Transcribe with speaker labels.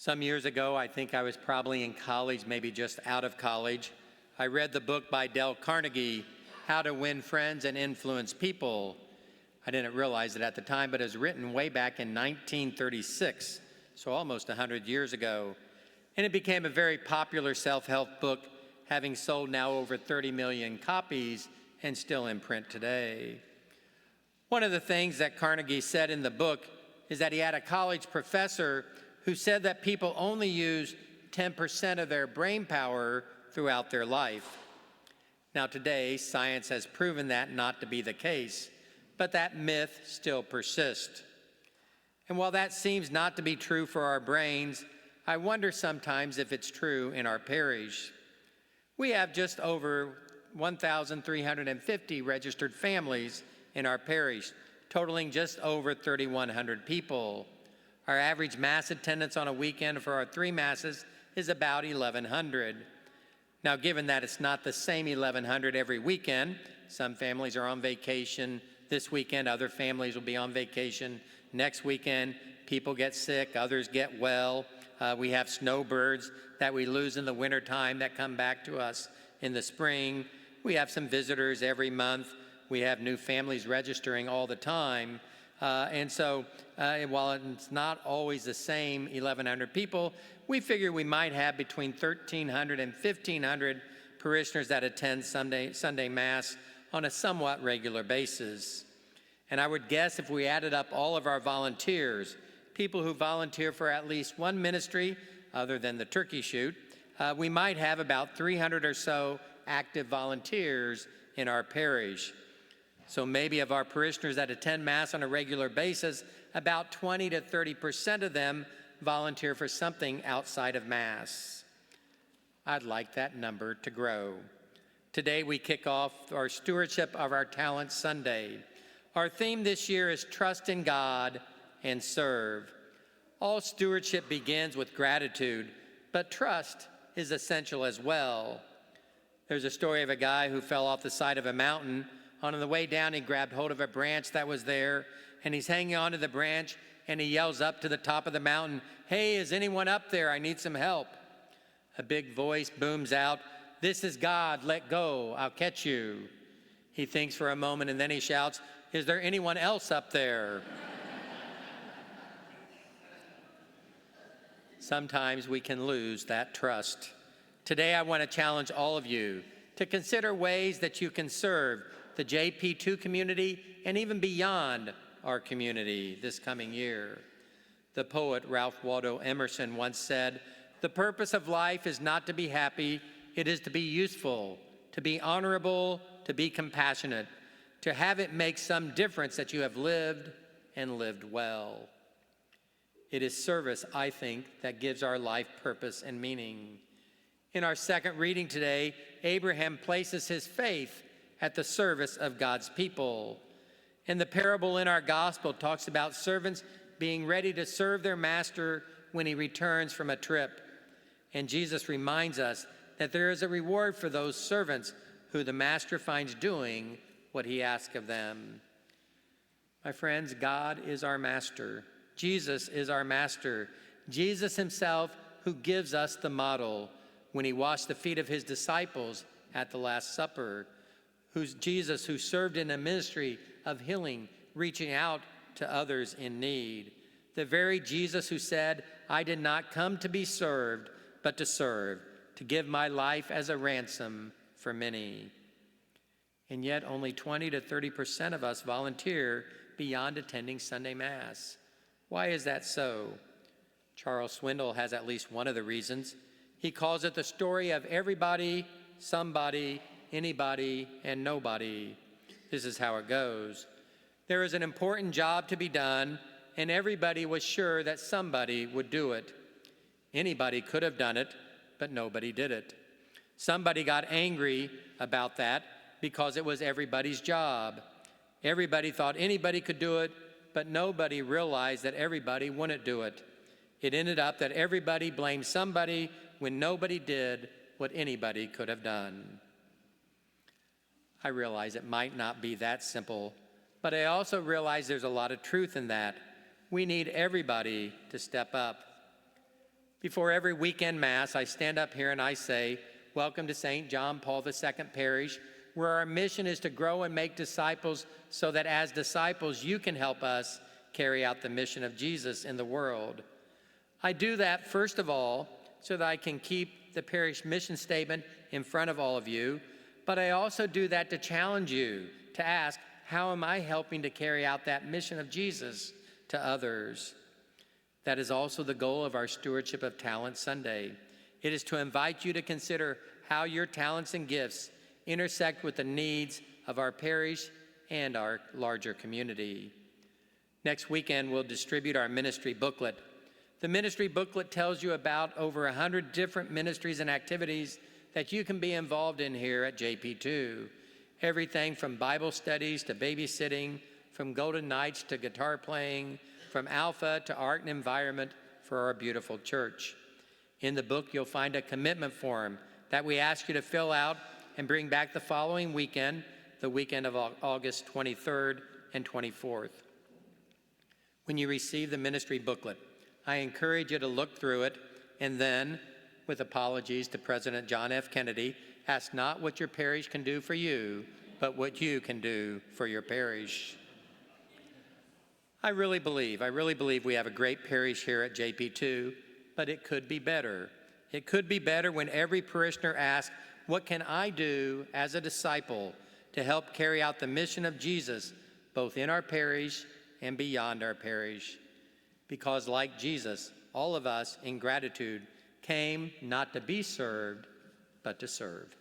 Speaker 1: Some years ago, I think I was probably in college, maybe just out of college. I read the book by Dale Carnegie, How to Win Friends and Influence People. I didn't realize it at the time, but it was written way back in 1936, so almost 100 years ago. And it became a very popular self-help book, having sold now over 30 million copies and still in print today. One of the things that Carnegie said in the book is that he had a college professor who said that people only use 10% of their brain power throughout their life. Now today, science has proven that not to be the case, but that myth still persists. And while that seems not to be true for our brains, I wonder sometimes if it's true in our parish. We have just over 1,350 registered families in our parish, totaling just over 3,100 people. Our average Mass attendance on a weekend for our 3 Masses is about 1,100. Now, given that it's not the same 1,100 every weekend, some families are on vacation this weekend, other families will be on vacation next weekend, people get sick, others get well. We have snowbirds that we lose in the wintertime that come back to us in the spring. We have some visitors every month. We have new families registering all the time. And so while it's not always the same 1,100 people, we figure we might have between 1,300 and 1,500 parishioners that attend Sunday Mass on a somewhat regular basis. And I would guess if we added up all of our volunteers, people who volunteer for at least one ministry other than the turkey shoot, we might have about 300 or so active volunteers in our parish. So maybe of our parishioners that attend Mass on a regular basis, about 20 to 30% of them volunteer for something outside of Mass. I'd like that number to grow. Today we kick off our Stewardship of Our Talents Sunday. Our theme this year is Trust in God and Serve. All stewardship begins with gratitude, but trust is essential as well. There's a story of a guy who fell off the side of a mountain. On the way down, he grabbed hold of a branch that was there, and he's hanging onto the branch, and he yells up to the top of the mountain, "Hey, is anyone up there? I need some help." A big voice booms out, "This is God, let go, I'll catch you." He thinks for a moment, and then he shouts, "Is there anyone else up there?" Sometimes we can lose that trust. Today, I want to challenge all of you to consider ways that you can serve the JP2 community and even beyond our community this coming year. The poet Ralph Waldo Emerson once said, "The purpose of life is not to be happy, it is to be useful, to be honorable, to be compassionate, to have it make some difference that you have lived and lived well." It is service, I think, that gives our life purpose and meaning. In our second reading today, Abraham places his faith at the service of God's people. And the parable in our gospel talks about servants being ready to serve their master when he returns from a trip. And Jesus reminds us that there is a reward for those servants who the master finds doing what he asks of them. My friends, God is our master. Jesus is our master. Jesus himself who gives us the model when he washed the feet of his disciples at the Last Supper. Who's Jesus who served in a ministry of healing, reaching out to others in need. The very Jesus who said, "I did not come to be served, but to serve, to give my life as a ransom for many." And yet only 20 to 30% of us volunteer beyond attending Sunday Mass. Why is that so? Charles Swindoll has at least one of the reasons. He calls it the story of everybody, somebody, anybody, and nobody. This is how it goes. There is an important job to be done, and everybody was sure that somebody would do it. Anybody could have done it, but nobody did it. Somebody got angry about that because it was everybody's job. Everybody thought anybody could do it, but nobody realized that everybody wouldn't do it. It ended up that everybody blamed somebody when nobody did what anybody could have done. I realize it might not be that simple, but I also realize there's a lot of truth in that. We need everybody to step up. Before every weekend Mass, I stand up here and I say, welcome to St. John Paul II Parish, where our mission is to grow and make disciples so that as disciples you can help us carry out the mission of Jesus in the world. I do that, first of all, so that I can keep the parish mission statement in front of all of you, but I also do that to challenge you to ask, how am I helping to carry out that mission of Jesus to others? That is also the goal of our Stewardship of Talent Sunday. It is to invite you to consider how your talents and gifts intersect with the needs of our parish and our larger community. Next weekend, we'll distribute our ministry booklet. The ministry booklet tells you about over 100 different ministries and activities that you can be involved in here at JP2. Everything from Bible studies to babysitting, from Golden Nights to guitar playing, from Alpha to art and environment for our beautiful church. In the book, you'll find a commitment form that we ask you to fill out and bring back the following weekend, the weekend of August 23rd and 24th. When you receive the ministry booklet, I encourage you to look through it and then, with apologies to President John F. Kennedy, ask not what your parish can do for you, but what you can do for your parish. I really believe we have a great parish here at JP2, but it could be better. It could be better when every parishioner asks, what can I do as a disciple to help carry out the mission of Jesus, both in our parish and beyond our parish? Because like Jesus, all of us in gratitude came not to be served, but to serve.